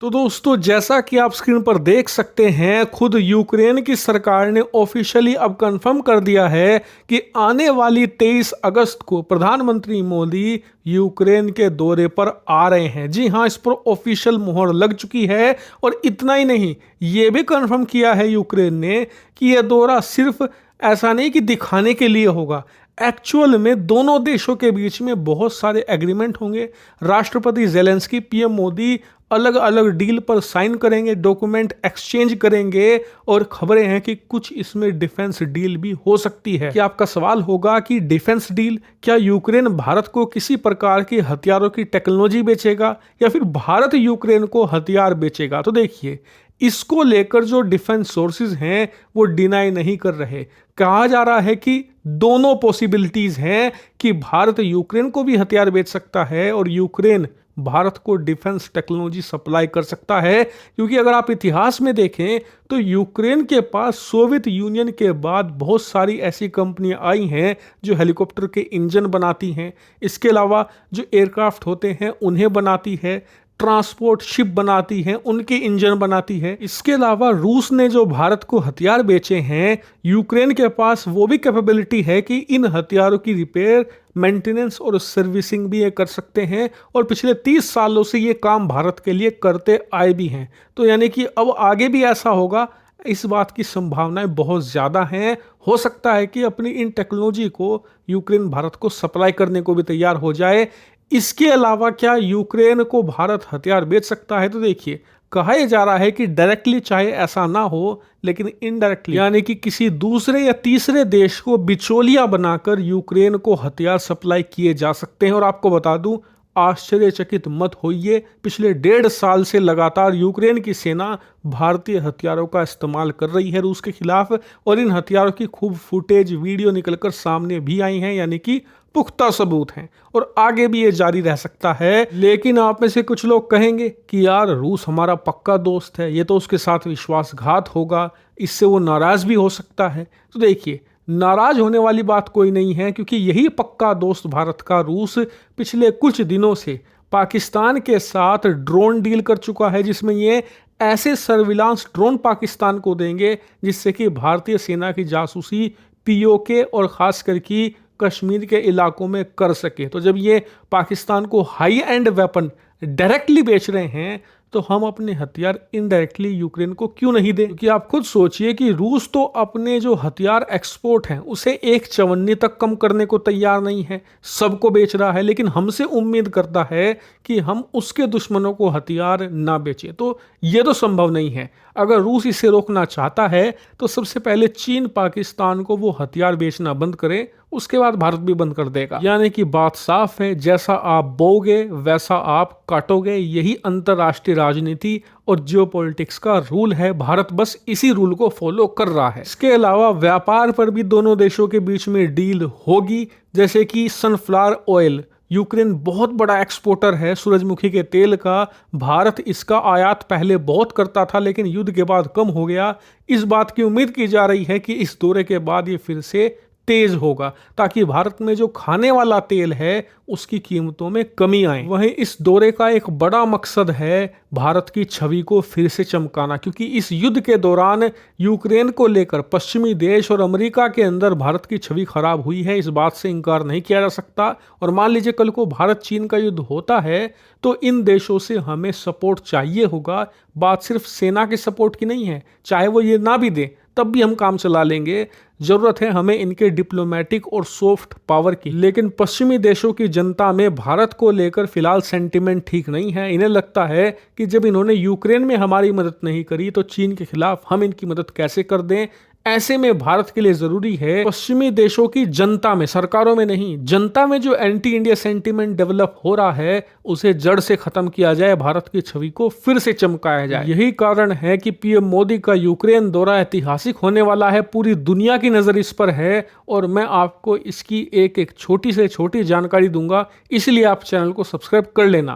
तो दोस्तों, जैसा कि आप स्क्रीन पर देख सकते हैं, खुद यूक्रेन की सरकार ने ऑफिशियली अब कंफर्म कर दिया है कि आने वाली 23 अगस्त को प्रधानमंत्री मोदी यूक्रेन के दौरे पर आ रहे हैं। जी हाँ, इस पर ऑफिशियल मुहर लग चुकी है। और इतना ही नहीं, ये भी कंफर्म किया है यूक्रेन ने कि यह दौरा सिर्फ ऐसा नहीं कि दिखाने के लिए होगा, एक्चुअल में दोनों देशों के बीच में बहुत सारे एग्रीमेंट होंगे। राष्ट्रपति जेलेंस्की, पीएम मोदी अलग अलग डील पर साइन करेंगे, डॉक्यूमेंट एक्सचेंज करेंगे और खबरें हैं कि कुछ इसमें डिफेंस डील भी हो सकती है। क्या आपका सवाल होगा कि डिफेंस डील, क्या यूक्रेन भारत को किसी प्रकार की हथियारों की टेक्नोलॉजी बेचेगा या फिर भारत यूक्रेन को हथियार बेचेगा? तो देखिए, इसको लेकर जो डिफेंस सोर्सेज हैं वो डिनाई नहीं कर रहे। कहा जा रहा है कि दोनों पॉसिबिलिटीज हैं कि भारत यूक्रेन को भी हथियार बेच सकता है और यूक्रेन भारत को डिफेंस टेक्नोलॉजी सप्लाई कर सकता है। क्योंकि अगर आप इतिहास में देखें तो यूक्रेन के पास सोवियत यूनियन के बाद बहुत सारी ऐसी कंपनियां आई हैं जो हेलीकॉप्टर के इंजन बनाती हैं, इसके अलावा जो एयरक्राफ्ट होते हैं उन्हें बनाती है, ट्रांसपोर्ट शिप बनाती हैं, उनके इंजन बनाती है। इसके अलावा रूस ने जो भारत को हथियार बेचे हैं, यूक्रेन के पास वो भी कैपेबिलिटी है कि इन हथियारों की रिपेयर, मेंटेनेंस और सर्विसिंग भी ये कर सकते हैं। और पिछले 30 सालों से ये काम भारत के लिए करते आए भी हैं। तो यानी कि अब आगे भी ऐसा होगा, इस बात की संभावनाएं बहुत ज़्यादा हैं। हो सकता है कि अपनी इन टेक्नोलॉजी को यूक्रेन भारत को सप्लाई करने को भी तैयार हो जाए। इसके अलावा क्या यूक्रेन को भारत हथियार बेच सकता है? तो देखिए, कहा यह जा रहा है कि डायरेक्टली चाहे ऐसा ना हो, लेकिन इनडायरेक्टली यानी कि किसी दूसरे या तीसरे देश को बिचौलिया बनाकर यूक्रेन को हथियार सप्लाई किए जा सकते हैं। और आपको बता दूं, आश्चर्यचकित मत होइए, पिछले 1.5 साल से लगातार यूक्रेन की सेना भारतीय हथियारों का इस्तेमाल कर रही है रूस के खिलाफ। और इन हथियारों की खूब फुटेज, वीडियो निकलकर सामने भी आई हैं, यानी कि पुख्ता सबूत हैं। और आगे भी ये जारी रह सकता है। लेकिन आप में से कुछ लोग कहेंगे कि यार, रूस हमारा पक्का दोस्त है, ये तो उसके साथ विश्वासघात होगा, इससे वो नाराज भी हो सकता है। तो देखिए, नाराज होने वाली बात कोई नहीं है, क्योंकि यही पक्का दोस्त भारत का रूस पिछले कुछ दिनों से पाकिस्तान के साथ ड्रोन डील कर चुका है, जिसमें ये ऐसे सर्विलांस ड्रोन पाकिस्तान को देंगे जिससे कि भारतीय सेना की जासूसी पीओके और खास करके कश्मीर के इलाकों में कर सके। तो जब ये पाकिस्तान को हाई एंड वेपन डायरेक्टली बेच रहे हैं, तो हम अपने हथियार इनडायरेक्टली यूक्रेन को क्यों नहीं दें? क्योंकि आप खुद सोचिए कि रूस तो अपने जो हथियार एक्सपोर्ट हैं उसे 1/54 तक कम करने को तैयार नहीं है, सबको बेच रहा है, लेकिन हमसे उम्मीद करता है कि हम उसके दुश्मनों को हथियार ना बेचें। तो ये तो संभव नहीं है। अगर रूस इसे रोकना चाहता है तो सबसे पहले चीन पाकिस्तान को वो हथियार बेचना बंद करे, उसके बाद भारत भी बंद कर देगा। यानी कि बात साफ है, जैसा आप बोओगे वैसा आप काटोगे। यही अंतरराष्ट्रीय राजनीति और जियोपॉलिटिक्स का रूल है। भारत बस इसी रूल को फॉलो कर रहा है। इसके अलावा व्यापार पर भी दोनों देशों के बीच में डील होगी, जैसे कि सनफ्लावर ऑयल। यूक्रेन बहुत बड़ा एक्सपोर्टर है सूरजमुखी के तेल का। भारत इसका आयात पहले बहुत करता था, लेकिन युद्ध के बाद कम हो गया। इस बात की उम्मीद की जा रही है कि इस दौरे के बाद ये फिर से तेज होगा, ताकि भारत में जो खाने वाला तेल है उसकी कीमतों में कमी आए। वहीं इस दौरे का एक बड़ा मकसद है भारत की छवि को फिर से चमकाना, क्योंकि इस युद्ध के दौरान यूक्रेन को लेकर पश्चिमी देश और अमेरिका के अंदर भारत की छवि खराब हुई है। इस बात से इनकार नहीं किया जा सकता। और मान लीजिए कल को भारत चीन का युद्ध होता है तो इन देशों से हमें सपोर्ट चाहिए होगा। बात सिर्फ सेना के सपोर्ट की नहीं है, चाहे वो ये ना भी दे तब भी हम काम चला लेंगे। जरूरत है हमें इनके डिप्लोमेटिक और सॉफ्ट पावर की। लेकिन पश्चिमी देशों की जनता में भारत को लेकर फिलहाल सेंटिमेंट ठीक नहीं है। इन्हें लगता है कि जब इन्होंने यूक्रेन में हमारी मदद नहीं करी तो चीन के खिलाफ हम इनकी मदद कैसे कर दें। ऐसे में भारत के लिए जरूरी है पश्चिमी देशों की जनता में, सरकारों में नहीं, जनता में जो एंटी इंडिया सेंटीमेंट डेवलप हो रहा है उसे जड़ से खत्म किया जाए, भारत की छवि को फिर से चमकाया जाए। यही कारण है कि पीएम मोदी का यूक्रेन दौरा ऐतिहासिक होने वाला है। पूरी दुनिया की नजर इस पर है और मैं आपको इसकी एक एक छोटी से छोटी जानकारी दूंगा, इसलिए आप चैनल को सब्सक्राइब कर लेना।